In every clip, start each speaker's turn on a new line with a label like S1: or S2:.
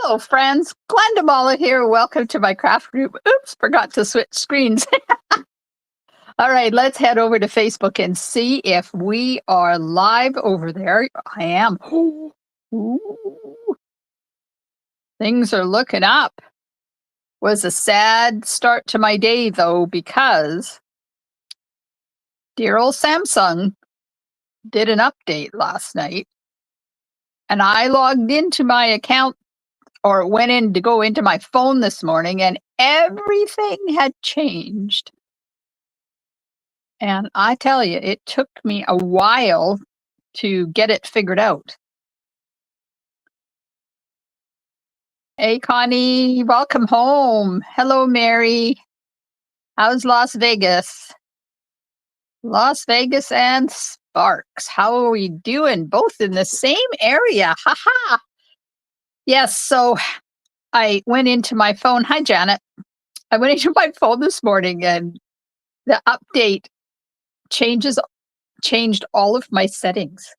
S1: Hello, friends. Glenda Mollet here. Welcome to my craft group. Oops, forgot to switch screens. All right, let's head over to Facebook and see if we are live over there. I am. Ooh, things are looking up. Was a sad start to my day, though, because dear old Samsung did an update last night, and I logged into my account or went in to go into my phone this morning, and everything had changed. And I tell you, it took me a while to get it figured out. Hey, Connie, welcome home. Hello, Mary. How's Las Vegas? Las Vegas and Sparks. How are we doing? Both in the same area. Ha ha. Yes, so I went into my phone. Hi, Janet. I went into my phone this morning and the update changed all of my settings.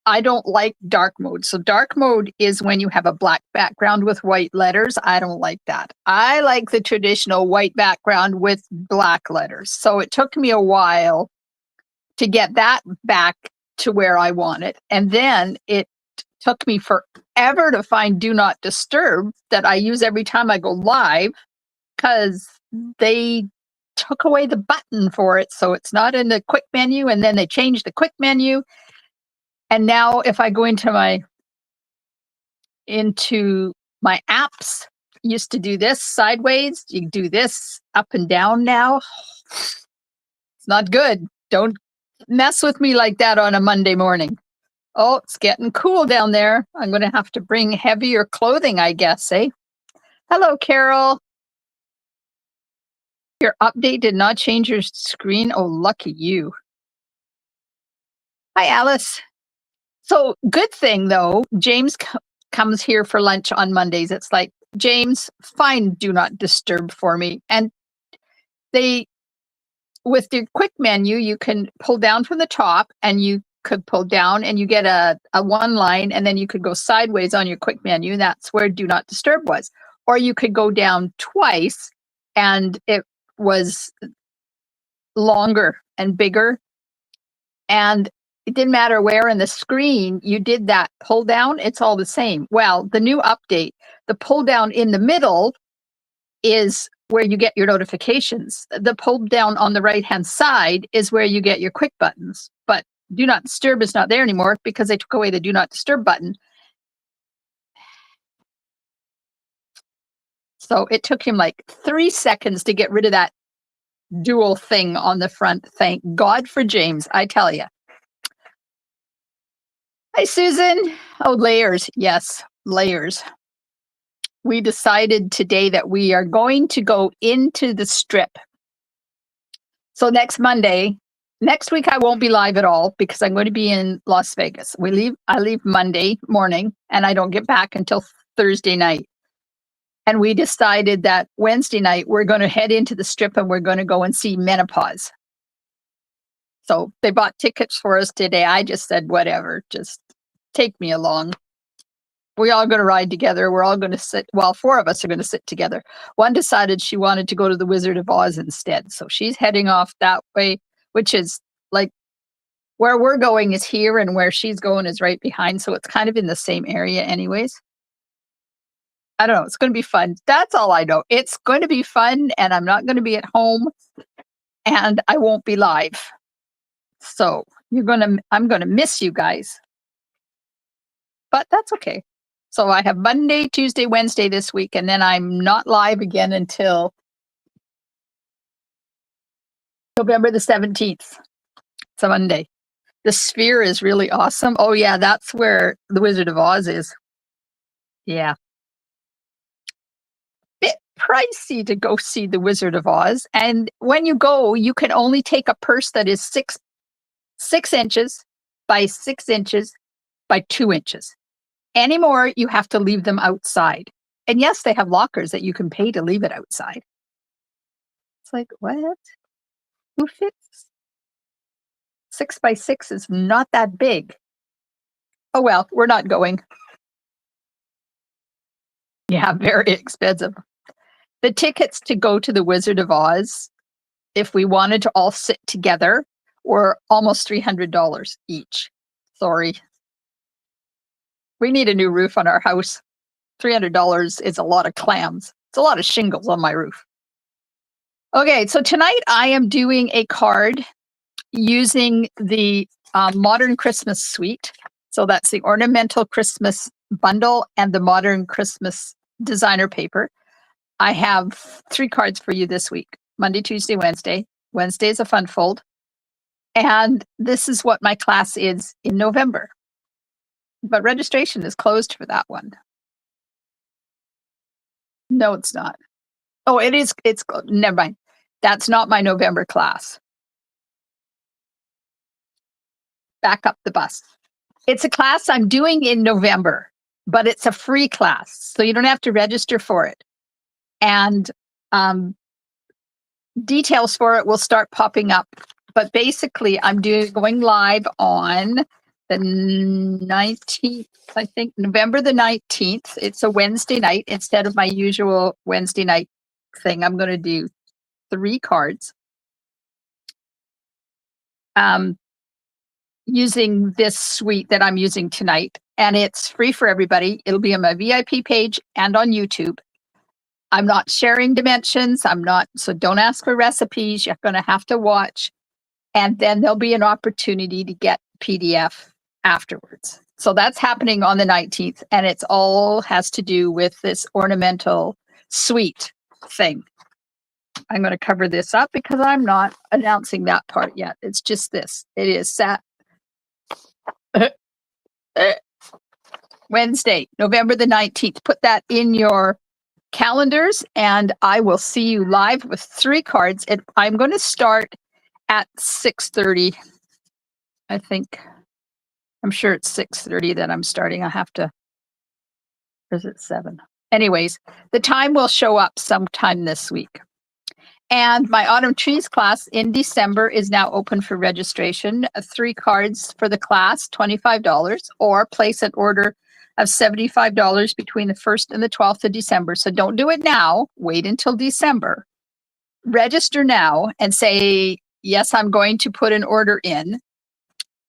S1: I don't like dark mode. So dark mode is when you have a black background with white letters. I don't like that. I like the traditional white background with black letters. So it took me a while to get that back to where I want it. And then it took me forever to find Do Not Disturb that I use every time I go live because they took away the button for it. So it's not in the quick menu. And then they changed the quick menu. And now if I go into my apps, used to do this sideways, you do this up and down now. It's not good. Don't mess with me like that on a Monday morning. Oh, it's getting cool down there. I'm going to have to bring heavier clothing, I guess, eh? Hello, Carol. Your update did not change your screen. Oh, lucky you. Hi, Alice. So good thing, though, James comes here for lunch on Mondays. It's like, James, find Do Not Disturb for me. And with the quick menu, you can pull down from the top and you could pull down and you get a one line and then you could go sideways on your quick menu. And that's where Do Not Disturb was. Or you could go down twice and it was longer and bigger. And it didn't matter where in the screen you did that pull down, it's all the same. Well, the new update, the pull down in the middle is where you get your notifications. The pull down on the right-hand side is where you get your quick buttons. But Do Not Disturb is not there anymore because they took away the Do Not Disturb button. So it took him like 3 seconds to get rid of that dual thing on the front. Thank God for James, I tell you. Hi, Susan. Oh, layers. Yes, layers. We decided today that we are going to go into the strip. So next week I won't be live at all because I'm going to be in Las Vegas. I leave Monday morning and I don't get back until Thursday night. And we decided that Wednesday night we're going to head into the strip and we're going to go and see Menopause. So they bought tickets for us today. I just said, whatever, just take me along. We're all going to ride together. We're all going to sit. Well, 4 of us are going to sit together. One decided she wanted to go to the Wizard of Oz instead. So she's heading off that way, which is like where we're going is here and where she's going is right behind. So it's kind of in the same area anyways. I don't know. It's going to be fun. That's all I know. It's going to be fun and I'm not going to be at home and I won't be live. So I'm going to miss you guys. But that's okay. So I have Monday, Tuesday, Wednesday this week, and then I'm not live again until November the 17th. It's a Monday. The Sphere is really awesome. Oh, yeah, that's where the Wizard of Oz is. Yeah. Bit pricey to go see the Wizard of Oz. And when you go, you can only take a purse that is 6 inches by 6 inches by 2 inches. Anymore, you have to leave them outside. And yes, they have lockers that you can pay to leave it outside. It's like, what? Who fits? 6 by 6 is not that big. Oh, well, we're not going. Yeah, very expensive. The tickets to go to the Wizard of Oz, if we wanted to all sit together, were almost $300 each. Sorry. We need a new roof on our house. $300 is a lot of clams. It's a lot of shingles on my roof. Okay, so tonight I am doing a card using the Modern Christmas Suite. So that's the Ornamental Christmas Bundle and the Modern Christmas Designer Paper. I have 3 cards for you this week: Monday, Tuesday, Wednesday. Wednesday is a fun fold. And this is what my class is in November. But registration is closed for that one. No, it's not. Oh, it is. It's never mind. That's not my November class. Back up the bus. It's a class I'm doing in November, but it's a free class, so you don't have to register for it. And details for it will start popping up. But basically, I'm going live on the 19th, I think, November the 19th. It's a Wednesday night instead of my usual Wednesday night thing. I'm going to do 3 cards using this suite that I'm using tonight. And it's free for everybody. It'll be on my VIP page and on YouTube. I'm not sharing dimensions. So don't ask for recipes. You're going to have to watch. And then there'll be an opportunity to get PDF afterwards. So that's happening on the 19th. And it's all has to do with this ornamental suite thing. I'm going to cover this up because I'm not announcing that part yet. It's just this. It is Wednesday, November the 19th. Put that in your calendars and I will see you live with 3 cards. And I'm going to start at 6:30. I think. I'm sure it's 6:30 that I'm starting. I have to, or is it 7? Anyways, the time will show up sometime this week. And my Autumn Trees class in December is now open for registration. 3 cards for the class, $25, or place an order of $75 between the 1st and the 12th of December. So don't do it now. Wait until December. Register now and say, yes, I'm going to put an order in.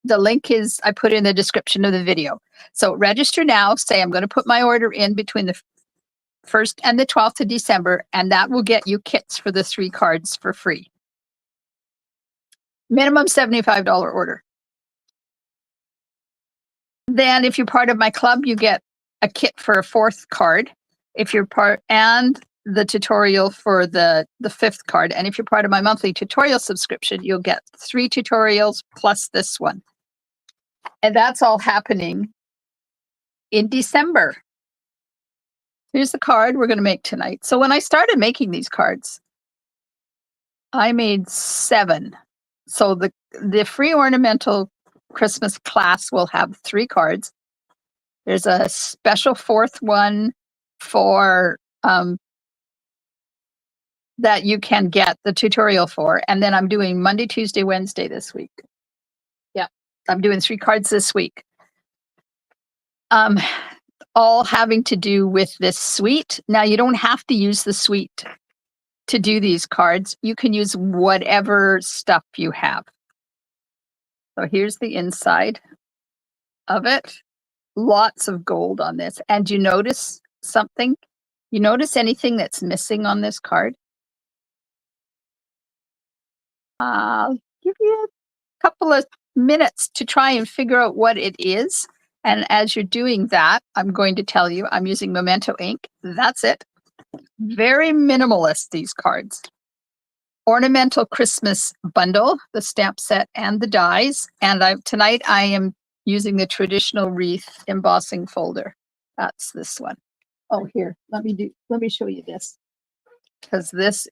S1: The link is, I put in the description of the video. So register now, say I'm going to put my order in between the 1st and the 12th of December, and that will get you kits for the 3 cards for free. Minimum $75 order. Then if you're part of my club, you get a kit for a 4th card. If you're part, and the tutorial for the 5th card. And if you're part of my monthly tutorial subscription, you'll get 3 tutorials plus this one. And that's all happening in December. Here's the card we're going to make tonight. So when I started making these cards, I made 7. So the free ornamental Christmas class will have 3 cards. There's a special 4th one for that you can get the tutorial for. And then I'm doing Monday, Tuesday, Wednesday this week. Yeah, I'm doing 3 cards this week. All having to do with this suite. Now, you don't have to use the suite to do these cards. You can use whatever stuff you have. So here's the inside of it. Lots of gold on this. And you notice something? You notice anything that's missing on this card? I'll give you a couple of minutes to try and figure out what it is. And as you're doing that, I'm going to tell you I'm using Memento ink. That's it. Very minimalist, these cards. Ornamental Christmas Bundle, the stamp set and the dies. And tonight I am using the traditional wreath embossing folder. That's this one. Oh, here, let me show you this. Because that's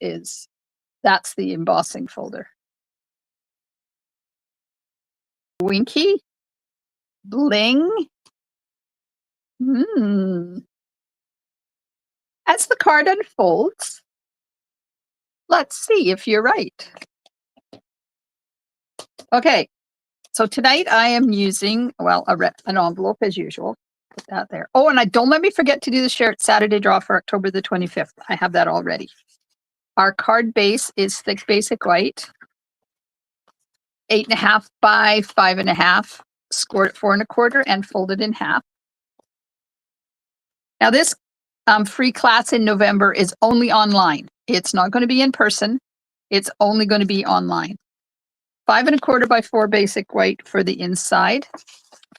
S1: the embossing folder. Winky. Bling. As the card unfolds, let's see if you're right. Okay, So tonight I am using, well, an envelope as usual. Put that there. Oh, and don't let me forget to do the share Saturday draw for October the 25th. I have that already. Our card base is thick basic white, 8.5 by 5.5, scored at 4 1/4 and folded in half. Now this free class in November is only online. It's not going to be in person. It's only going to be online. 5 1/4 by 4 basic white for the inside.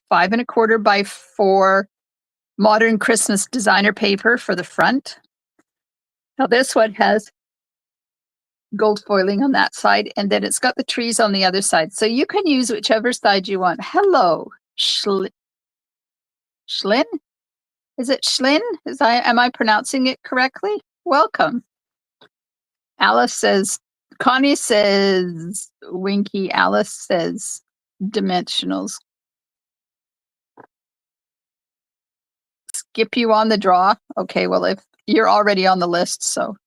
S1: 5 1/4 by 4 modern Christmas designer paper for the front. Now this one has gold foiling on that side, and then it's got the trees on the other side. So you can use whichever side you want. Hello, Schlin? Is it Schlin? Am I pronouncing it correctly? Welcome. Alice says, Connie says Winky. Alice says dimensionals. Skip you on the draw. Okay, well, if you're already on the list, so.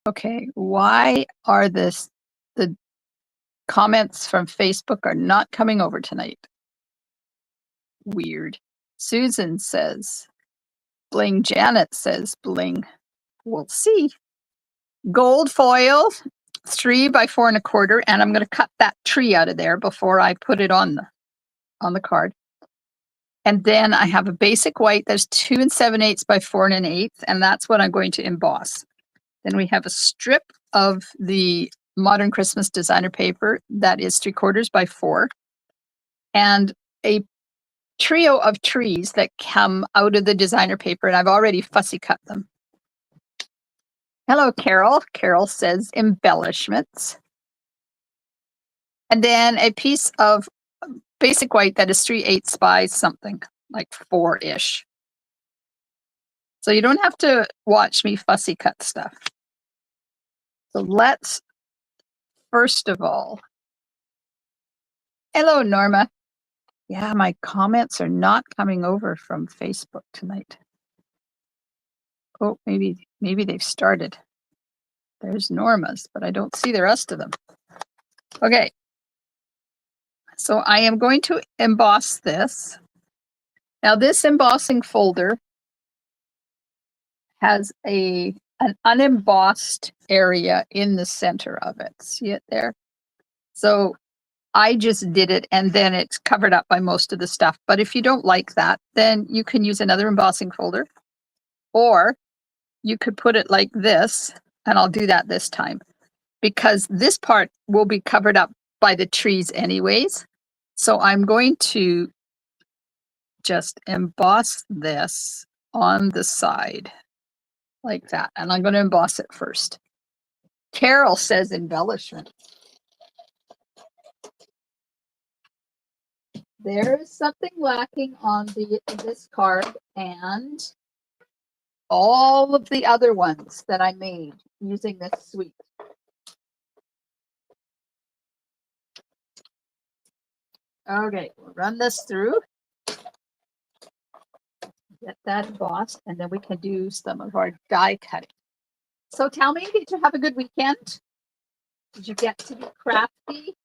S1: Okay, why are the comments from Facebook are not coming over tonight? Weird. Susan says bling. Janet says bling. We'll see. Gold foil, 3 by 4 1/4, and I'm going to cut that tree out of there before I put it on the card. And then I have a basic white that's 2 7/8 by 4 1/8, and that's what I'm going to emboss. Then we have a strip of the modern Christmas designer paper that is 3/4 by 4, and a trio of trees that come out of the designer paper, and I've already fussy cut them. Hello, Carol. Carol says embellishments. And then a piece of basic white that is 3/8 by something, like 4-ish. So you don't have to watch me fussy cut stuff. So let's, first of all, hello, Norma. Yeah, my comments are not coming over from Facebook tonight. Oh, maybe they've started. There's Norma's, but I don't see the rest of them. Okay. So I am going to emboss this. Now this embossing folder has an unembossed area in the center of it. See it there? So I just did it, and then it's covered up by most of the stuff. But if you don't like that, then you can use another embossing folder, or you could put it like this, and I'll do that this time, because this part will be covered up by the trees anyways. So I'm going to just emboss this on the side like that, and I'm going to emboss it first. Carol says embellishment. There is something lacking on this card and all of the other ones that I made using this suite. Okay, we'll run this through. Get that embossed, and then we can do some of our die cutting. So tell me, did you have a good weekend? Did you get to be crafty?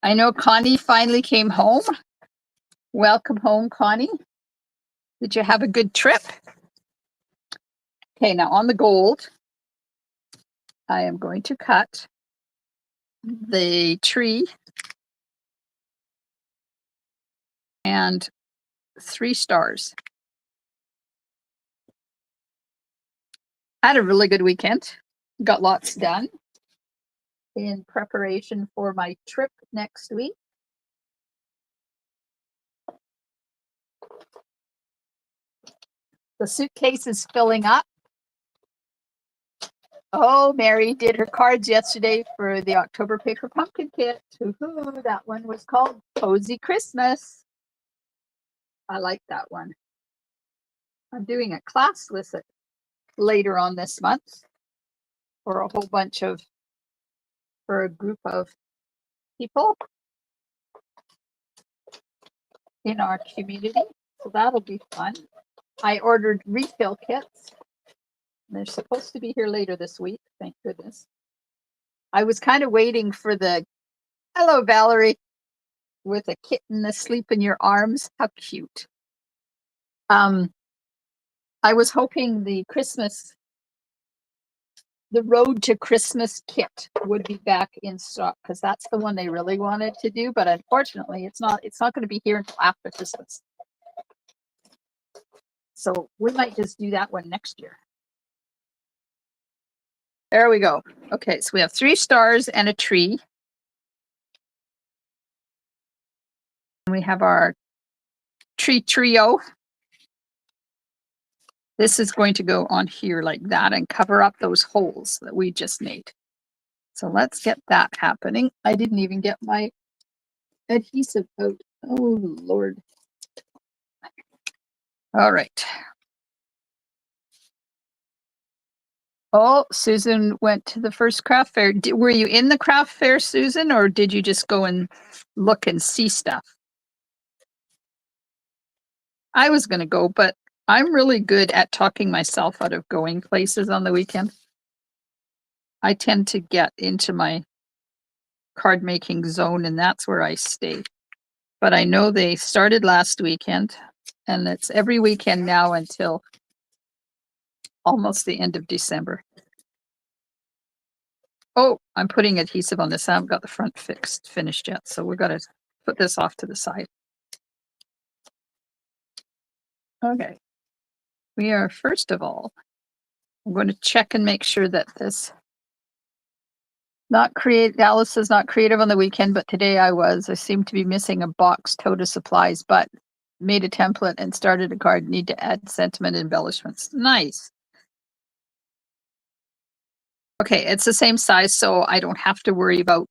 S1: I know Connie finally came home. Welcome home, Connie. Did you have a good trip? Okay, now on the gold, I am going to cut the tree and 3 stars. I had a really good weekend. Got lots done in preparation for my trip next week. The suitcase is filling up. Oh, Mary did her cards yesterday for the October Paper Pumpkin Kit. Woohoo, that one was called Cozy Christmas. I like that one. I'm doing a class with it later on this month for a group of people in our community. So that'll be fun. I ordered refill kits. They're supposed to be here later this week, thank goodness. I was kind of waiting for the, hello, Valerie, with a kitten asleep in your arms. How cute. I was hoping the Road to Christmas kit would be back in stock because that's the one they really wanted to do. But unfortunately, it's not going to be here until after Christmas. So we might just do that one next year. There we go. Okay, so we have 3 stars and a tree. And we have our tree trio. This is going to go on here like that and cover up those holes that we just made. So let's get that happening. I didn't even get my adhesive out. Oh, Lord. All right. Oh, Susan went to the first craft fair. Were you in the craft fair, Susan, or did you just go and look and see stuff? I was going to go, but I'm really good at talking myself out of going places on the weekend. I tend to get into my card making zone, and that's where I stay. But I know they started last weekend, and it's every weekend now until almost the end of December. Oh, I'm putting adhesive on this. I haven't got the front finished yet, so we've got to put this off to the side. Okay. We are, first of all, I'm going to check and make sure that this Alice is not creative on the weekend, but today I was. I seem to be missing a box tote of supplies, but made a template and started a card. Need to add sentiment embellishments. Nice. Okay, it's the same size, so I don't have to worry about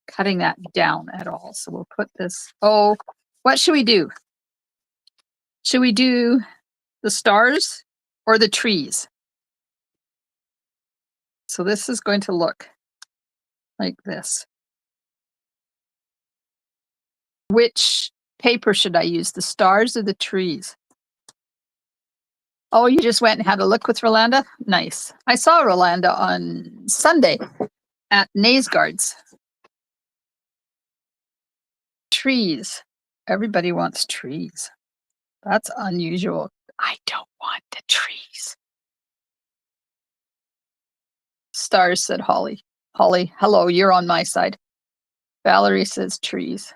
S1: cutting that down at all. So we'll put this, what should we do? Should we do the stars or the trees? So this is going to look like this. Which paper should I use, the stars or the trees? Oh, you just went and had a look with Rolanda? Nice. I saw Rolanda on Sunday at handmadecards. Trees. Everybody wants trees. That's unusual. I don't want the trees. Stars, said Holly. Holly, hello, you're on my side. Valerie says trees.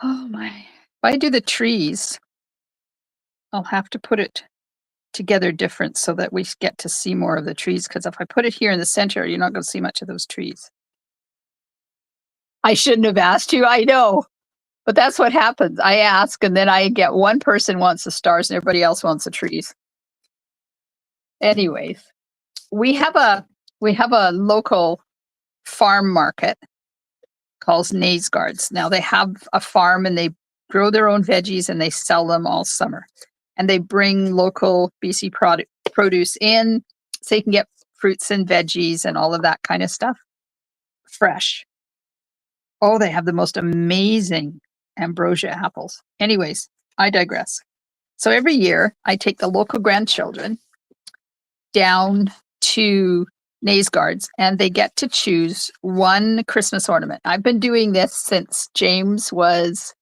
S1: Oh my. If I do the trees, I'll have to put it together different so that we get to see more of the trees, because if I put it here in the center, you're not going to see much of those trees. I shouldn't have asked you, I know. But that's what happens. I ask, and then I get one person wants the stars and everybody else wants the trees. Anyways, we have a local farm market called handmadecards. Now they have a farm and they grow their own veggies and they sell them all summer. And they bring local BC produce in so you can get fruits and veggies and all of that kind of stuff fresh. Oh, they have the most amazing ambrosia apples. Anyways, I digress. So every year I take the local grandchildren down to handmadecards and they get to choose one Christmas ornament. I've been doing this since James was,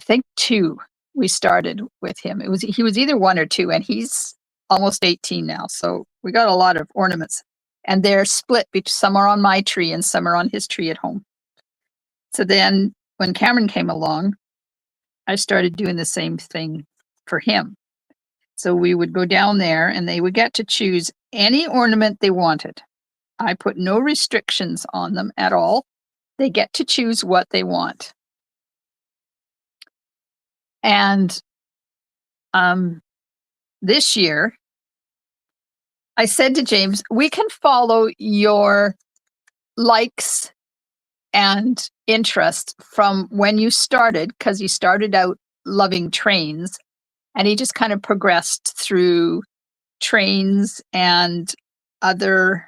S1: I think, 2. We started with him. He was either 1 or 2, and he's almost 18 now. So we got a lot of ornaments, and they're split between some are on my tree and some are on his tree at home. So then when Cameron came along, I started doing the same thing for him. So we would go down there and they would get to choose any ornament they wanted. I put no restrictions on them at all. They get to choose what they want. And this year, I said to James, we can follow your likes and interest from when you started, because you started out loving trains, and he just kind of progressed through trains and other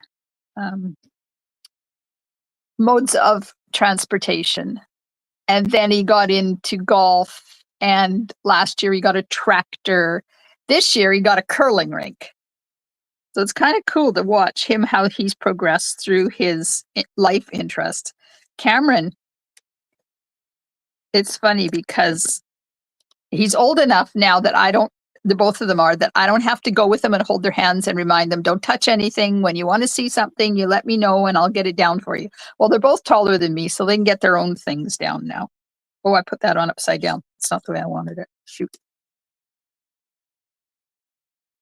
S1: modes of transportation. And then he got into golf, and last year he got a tractor. This year he got a curling rink. So it's kind of cool to watch him, how he's progressed through his life interest. Cameron, it's funny because he's old enough now that the both of them are, that I don't have to go with them and hold their hands and remind them, don't touch anything. When you want to see something, you let me know and I'll get it down for you. Well, they're both taller than me, so they can get their own things down now. Oh, I put that on upside down. It's not the way I wanted it. Shoot.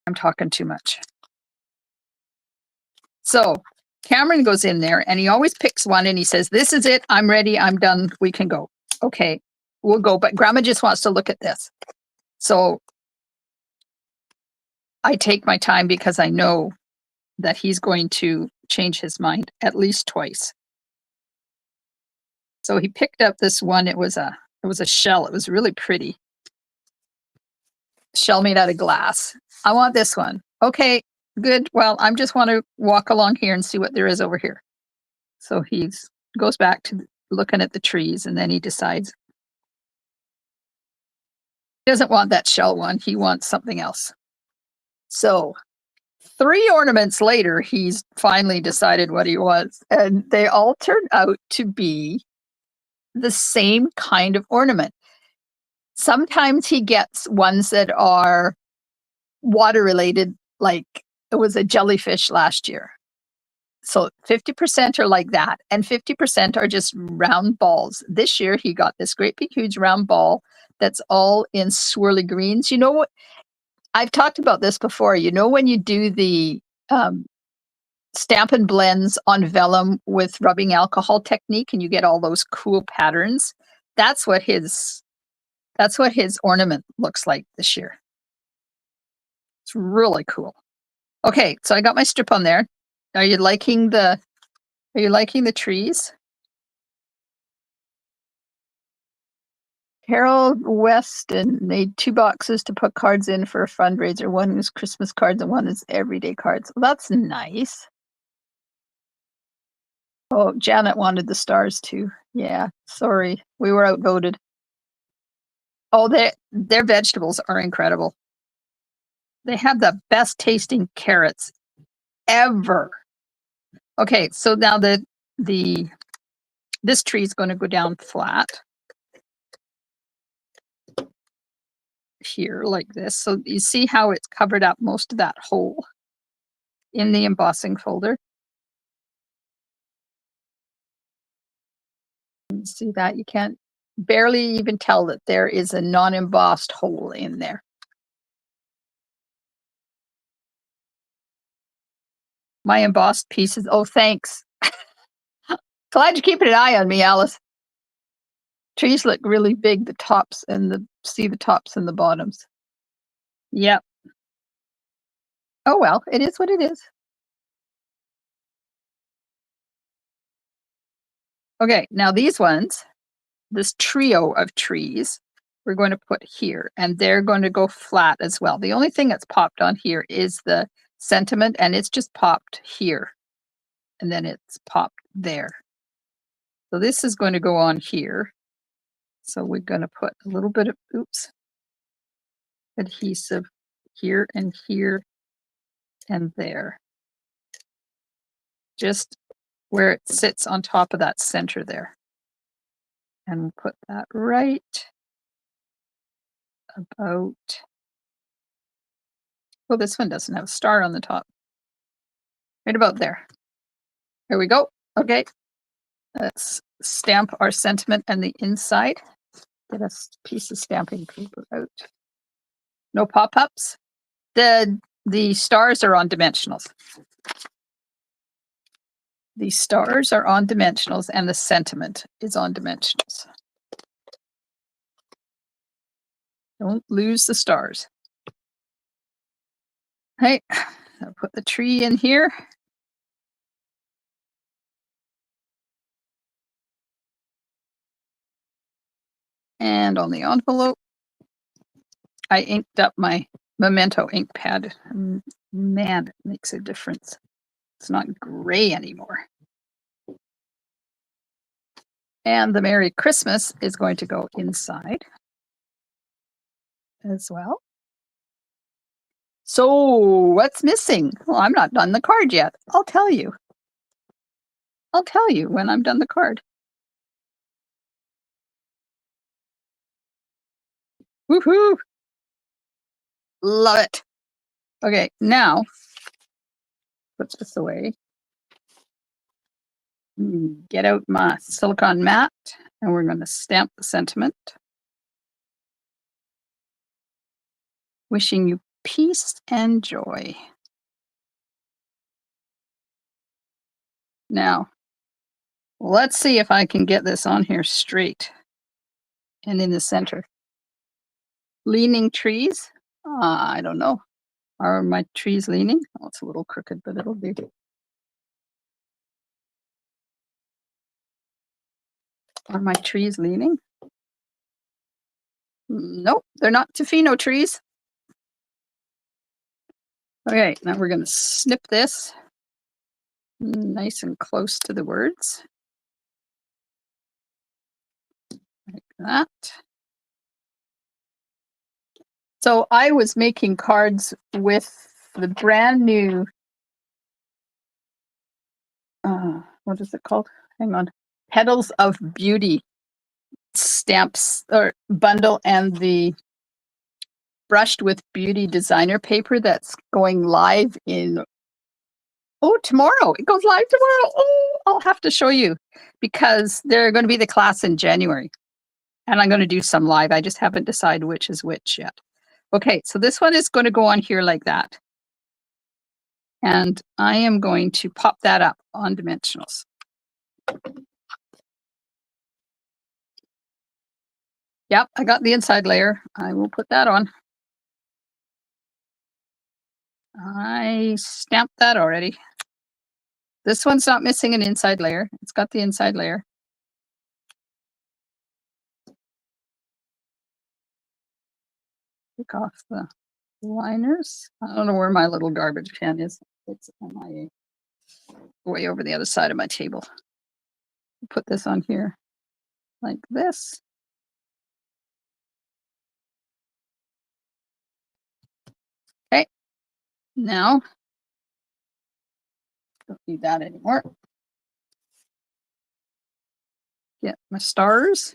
S1: I'm talking too much. So Cameron goes in there and he always picks one and he says, this is it. I'm ready. I'm done. We can go. Okay, we'll go. But Grandma just wants to look at this. So I take my time because I know that he's going to change his mind at least twice. So he picked up this one. It was a shell. It was really pretty. Shell made out of glass. I want this one. Okay, good. Well, I just want to walk along here and see what there is over here. So he goes back to looking at the trees and then he decides he doesn't want that shell one. He wants something else. So 3 ornaments later, he's finally decided what he wants. And they all turned out to be the same kind of ornament. Sometimes he gets ones that are water related, like it was a jellyfish last year. So 50% are like that, and 50% are just round balls. This year, he got this great big huge round ball that's all in swirly greens. You know what? I've talked about this before. You know, when you do the Stampin' Blends on vellum with rubbing alcohol technique and you get all those cool patterns, that's what his ornament looks like this year. It's really cool. Okay, so I got my strip on there. Are you liking the trees? Harold Weston made 2 boxes to put cards in for a fundraiser. One is Christmas cards and one is everyday cards. Well, that's nice. Oh, Janet wanted the stars too. Yeah, sorry. We were outvoted. Oh, their vegetables are incredible. They have the best tasting carrots ever. Okay, so now this tree is going to go down flat here like this. So you see how it's covered up most of that hole in the embossing folder. You see that? You can't barely even tell that there is a non-embossed hole in there. My embossed pieces. Oh, thanks. Glad you're keeping an eye on me, Alice. Trees look really big, the tops and see the tops and the bottoms. Yep. Oh, well, it is what it is. Okay, now these ones, this trio of trees, we're going to put here, and they're going to go flat as well. The only thing that's popped on here is the sentiment, and it's just popped here, and then it's popped there. So this is going to go on here. So we're going to put a little bit of, adhesive here and there. Just where it sits on top of that center there. And we'll put that right about, well, this one doesn't have a star on the top. Right about there. Here we go. Okay. Let's stamp our sentiment and the inside. Get a piece of stamping paper out. No pop-ups. The stars are on dimensionals. The stars are on dimensionals and the sentiment is on dimensionals. Don't lose the stars. Hey, I'll put the tree in here. And on the envelope, I inked up my Memento ink pad. Man, it makes a difference. It's not gray anymore. And the Merry Christmas is going to go inside as well. So what's missing? Well, I'm not done the card yet. I'll tell you. I'll tell you when I'm done the card. Woohoo! Love it. Okay, now put this away. Get out my silicone mat and we're going to stamp the sentiment. Wishing you peace and joy. Now, let's see if I can get this on here straight and in the center. Leaning trees? I don't know. Are my trees leaning? Oh, it's a little crooked, but it'll do. Are my trees leaning? Nope, they're not Tofino trees. Okay, now we're going to snip this nice and close to the words. Like that. So I was making cards with the brand new, what is it called? Hang on. Petals of Beauty stamps or bundle and the brushed with beauty designer paper that's going live in tomorrow. It goes live tomorrow. Oh, I'll have to show you because they're going to be the class in January and I'm going to do some live. I just haven't decided which is which yet. Okay, so this one is going to go on here like that. And I am going to pop that up on dimensionals. Yep, I got the inside layer. I will put that on. I stamped that already. This one's not missing an inside layer. It's got the inside layer. Take off the liners. I don't know where my little garbage can is. It's on my way over the other side of my table. Put this on here like this. Okay, now don't need that anymore. Get my stars.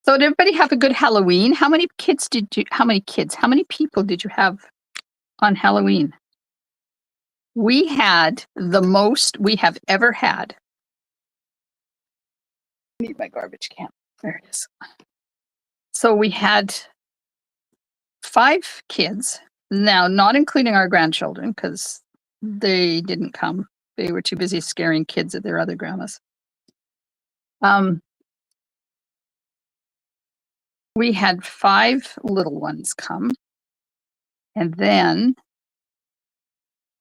S1: So did everybody have a good Halloween? How many people did you have on Halloween? We had the most we have ever had. I need my garbage can. There it is. So we had 5 kids. Now, not including our grandchildren, because they didn't come. They were too busy scaring kids at their other grandmas. We had 5 little ones come. And then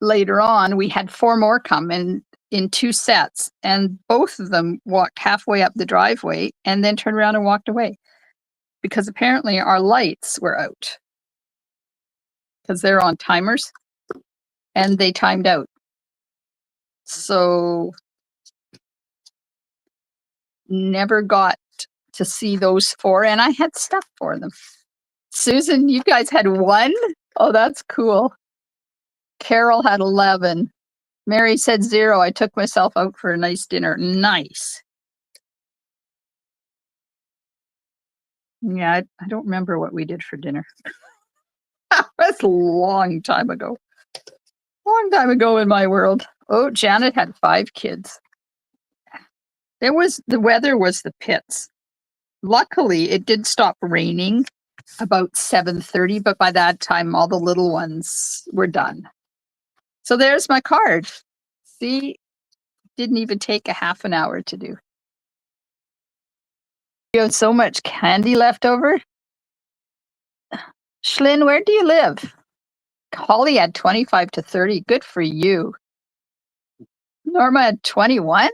S1: later on, we had 4 more come in 2 sets. And both of them walked halfway up the driveway and then turned around and walked away. Because apparently our lights were out. Because they're on timers. And they timed out. So never got to see those 4. And I had stuff for them. Susan, you guys had 1? Oh, that's cool. Carol had 11. Mary said 0. I took myself out for a nice dinner. Nice. Yeah, I don't remember what we did for dinner. That's a long time ago. Long time ago in my world. Oh, Janet had 5 kids. The weather was the pits. Luckily, it did stop raining about 7:30, but by that time, all the little ones were done. So there's my card. See, didn't even take a half an hour to do. You have so much candy left over. Shlyn, where do you live? Holly had 25 to 30. Good for you. Norma had 21.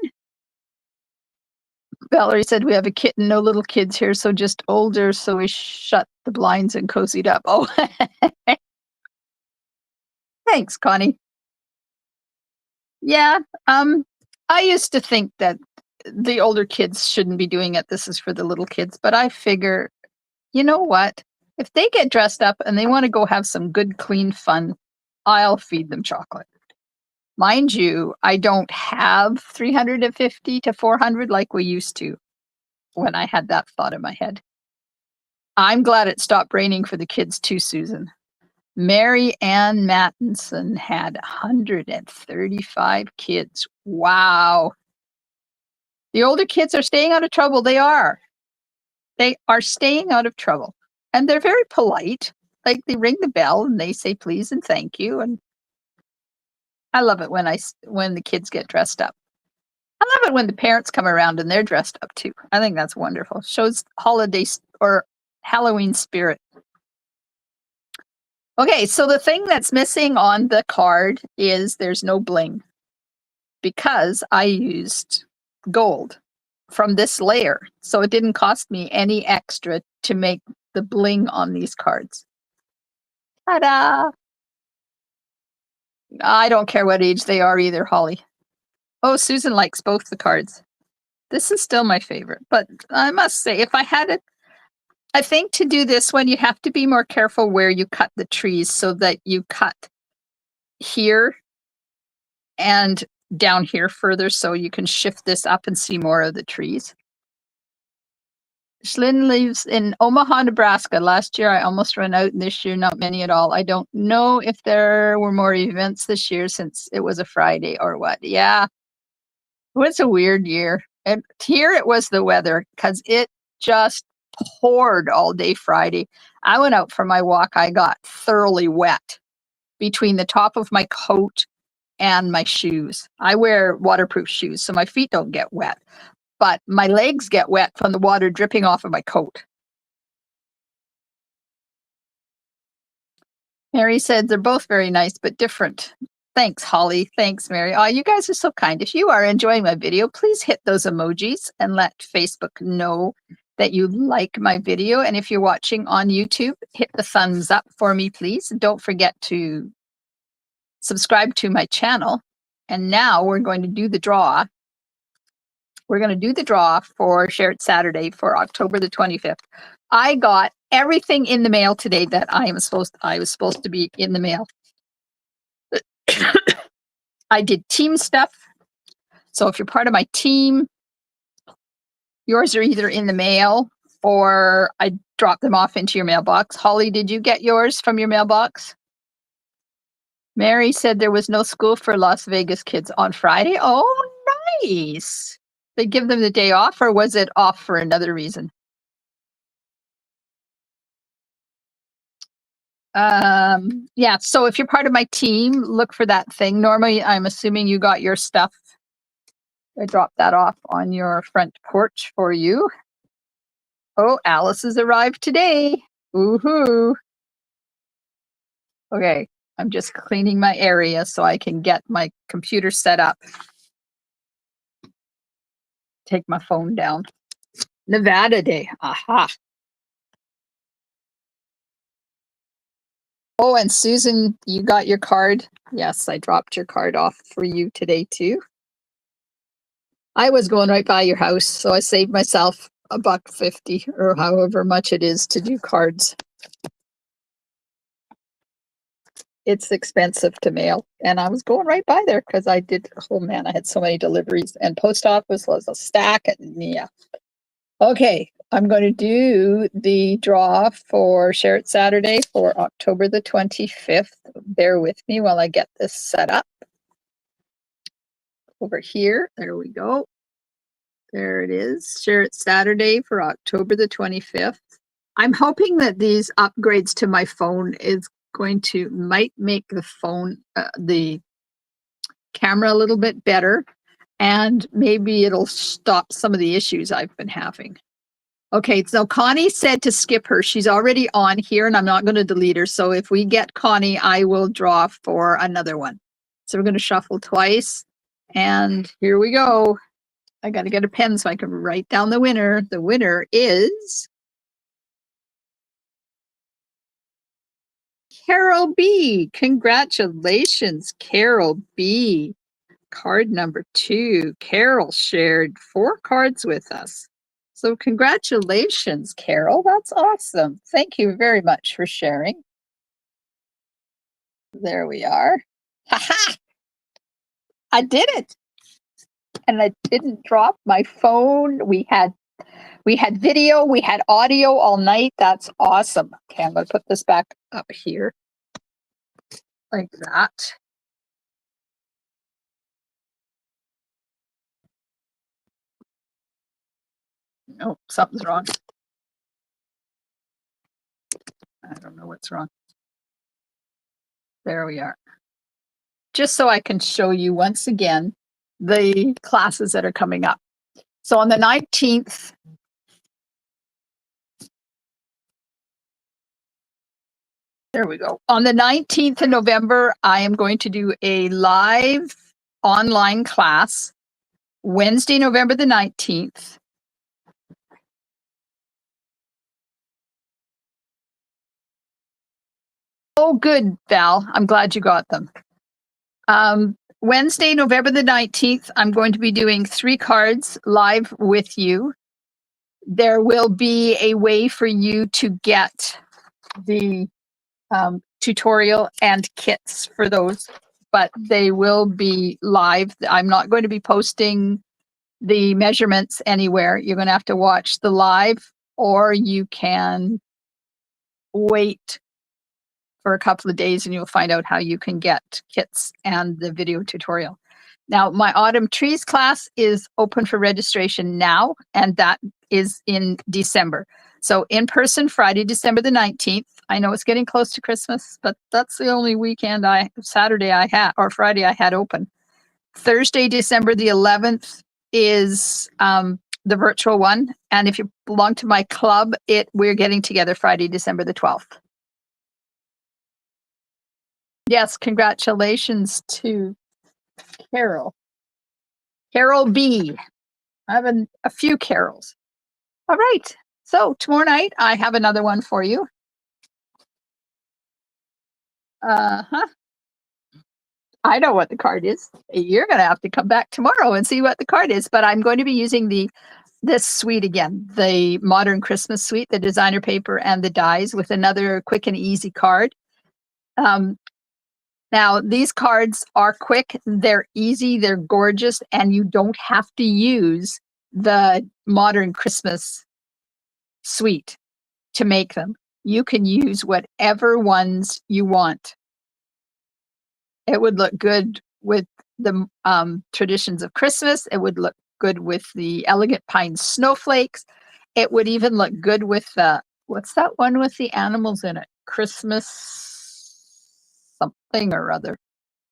S1: Valerie said, we have a kitten, no little kids here, so just older, so we shut the blinds and cozied up. Oh, thanks, Connie. Yeah, I used to think that the older kids shouldn't be doing it. This is for the little kids. But I figure, you know what? If they get dressed up and they want to go have some good, clean fun, I'll feed them chocolate. Mind you, I don't have 350 to 400 like we used to when I had that thought in my head. I'm glad it stopped raining for the kids too, Susan. Mary Ann Mattinson had 135 kids. Wow. The older kids are staying out of trouble. They are. They are staying out of trouble. And they're very polite. Like they ring the bell and they say please and thank you. And I love it when the kids get dressed up. I love it when the parents come around and they're dressed up too. I think that's wonderful. Shows holiday or Halloween spirit. Okay, so the thing that's missing on the card is there's no bling because I used gold from this layer. So it didn't cost me any extra to make the bling on these cards. Ta-da! I don't care what age they are either, Holly. Oh, Susan likes both the cards. This is still my favorite, but I must say, if I had it, I think to do this one, you have to be more careful where you cut the trees so that you cut here and down here further so you can shift this up and see more of the trees. Shlyn lives in Omaha, Nebraska. Last year I almost ran out, and this year not many at all. I don't know if there were more events this year since it was a Friday or what. Yeah, it was a weird year. And here it was the weather because it just poured all day Friday. I went out for my walk. I got thoroughly wet between the top of my coat and my shoes. I wear waterproof shoes, so my feet don't get wet, but my legs get wet from the water dripping off of my coat. Mary said they're both very nice, but different. Thanks, Holly. Thanks, Mary. Oh, you guys are so kind. If you are enjoying my video, please hit those emojis and let Facebook know that you like my video. And if you're watching on YouTube, hit the thumbs up for me, please. Don't forget to subscribe to my channel. And now we're going to do the draw. We're going to do the draw for Share It Saturday for October the 25th. I got everything in the mail today that I was supposed to be in the mail. I did team stuff. So if you're part of my team, yours are either in the mail or I drop them off into your mailbox. Holly, did you get yours from your mailbox? Mary said there was no school for Las Vegas kids on Friday. Oh, nice. They give them the day off, or was it off for another reason? Yeah, so if you're part of my team, look for that thing. Normally, I'm assuming you got your stuff. I dropped that off on your front porch for you. Oh, Alice has arrived today. Woohoo. Okay, I'm just cleaning my area so I can get my computer set up. Take my phone down. Nevada Day. Aha. Oh, and Susan, you got your card. Yes, I dropped your card off for you today too. I was going right by your house, so I saved myself $1.50 or however much it is to do cards. It's expensive to mail, and I was going right by there because I did. Oh man, I had so many deliveries, and post office was a stack, and yeah. Okay, I'm going to do the draw for Share It Saturday for October the 25th. Bear with me while I get this set up. Over here, there we go. There it is. Share It Saturday for October the 25th. I'm hoping that these upgrades to my phone might make the phone, the camera a little bit better, and maybe it'll stop some of the issues I've been having. Okay, so Connie said to skip her. She's already on here and I'm not going to delete her. So if we get Connie, I will draw for another one. So we're going to shuffle twice and here we go. I got to get a pen so I can write down the winner. The winner is Carol B. Congratulations, Carol B. card number 2. Carol shared 4 cards with us. So congratulations, Carol. That's awesome. Thank you very much for sharing. There we are. Ha-ha! I did it. And I didn't drop my phone. We had video, we had audio all night. That's awesome. Okay, I'm going to put this back up here like that. No, something's wrong. I don't know what's wrong. There we are. Just so I can show you once again the classes that are coming up. So on the 19th, there we go. On the 19th of November, I am going to do a live online class, Wednesday, November the 19th. Oh, good, Val. I'm glad you got them. Wednesday, November the 19th, I'm going to be doing 3 cards live with you. There will be a way for you to get the tutorial and kits for those, but they will be live. I'm not going to be posting the measurements anywhere. You're going to have to watch the live, or you can wait for a couple of days and you'll find out how you can get kits and the video tutorial. Now, my autumn trees class is open for registration now, and that is in December. So in person, Friday, December the 19th. I know it's getting close to Christmas, but that's the only weekend Friday I had open. Thursday, December the 11th is the virtual one. And if you belong to my club, we're getting together Friday, December the 12th. Yes, congratulations to Carol. Carol B. I have a few Carols. All right. So tomorrow night, I have another one for you. I know what the card is. You're going to have to come back tomorrow and see what the card is. But I'm going to be using this suite again, the Modern Christmas Suite, the designer paper and the dies, with another quick and easy card. Now, these cards are quick, they're easy, they're gorgeous, and you don't have to use the Modern Christmas Suite to make them. You can use whatever ones you want. It would look good with the traditions of Christmas. It would look good with the elegant pine snowflakes. It would even look good with what's that one with the animals in it? Christmas something or other.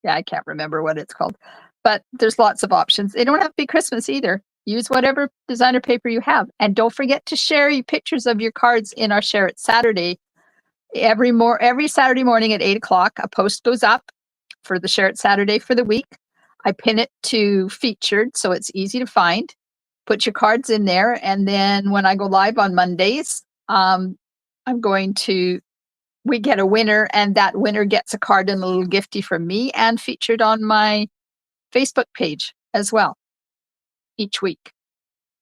S1: Yeah, I can't remember what it's called. But there's lots of options. They don't have to be Christmas either. Use whatever designer paper you have. And don't forget to share your pictures of your cards in our Share It Saturday. Every Saturday morning at 8 o'clock, a post goes up for the Share It Saturday for the week. I pin it to featured so it's easy to find. Put your cards in there. And then when I go live on Mondays, we get a winner, and that winner gets a card and a little gifty from me, and featured on my Facebook page as well each week.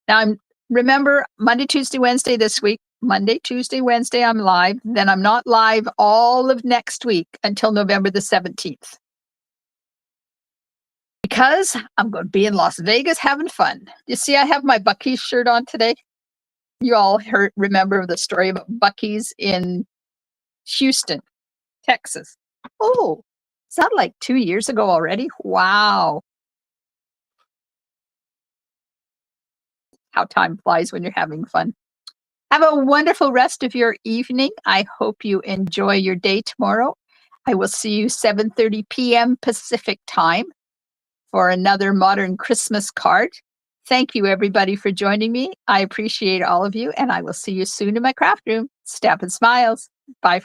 S1: Now, remember, Monday, Tuesday, Wednesday this week. Monday, Tuesday, Wednesday, I'm live. Then I'm not live all of next week until November the 17th. Because I'm going to be in Las Vegas having fun. You see, I have my Buc-ee's shirt on today. You all remember the story about Buc-ee's in Houston, Texas. Oh, is that like 2 years ago already? Wow. How time flies when you're having fun. Have a wonderful rest of your evening. I hope you enjoy your day tomorrow. I will see you 7:30 p.m. Pacific time for another Modern Christmas card. Thank you, everybody, for joining me. I appreciate all of you, and I will see you soon in my craft room. Stamp and smiles. Bye.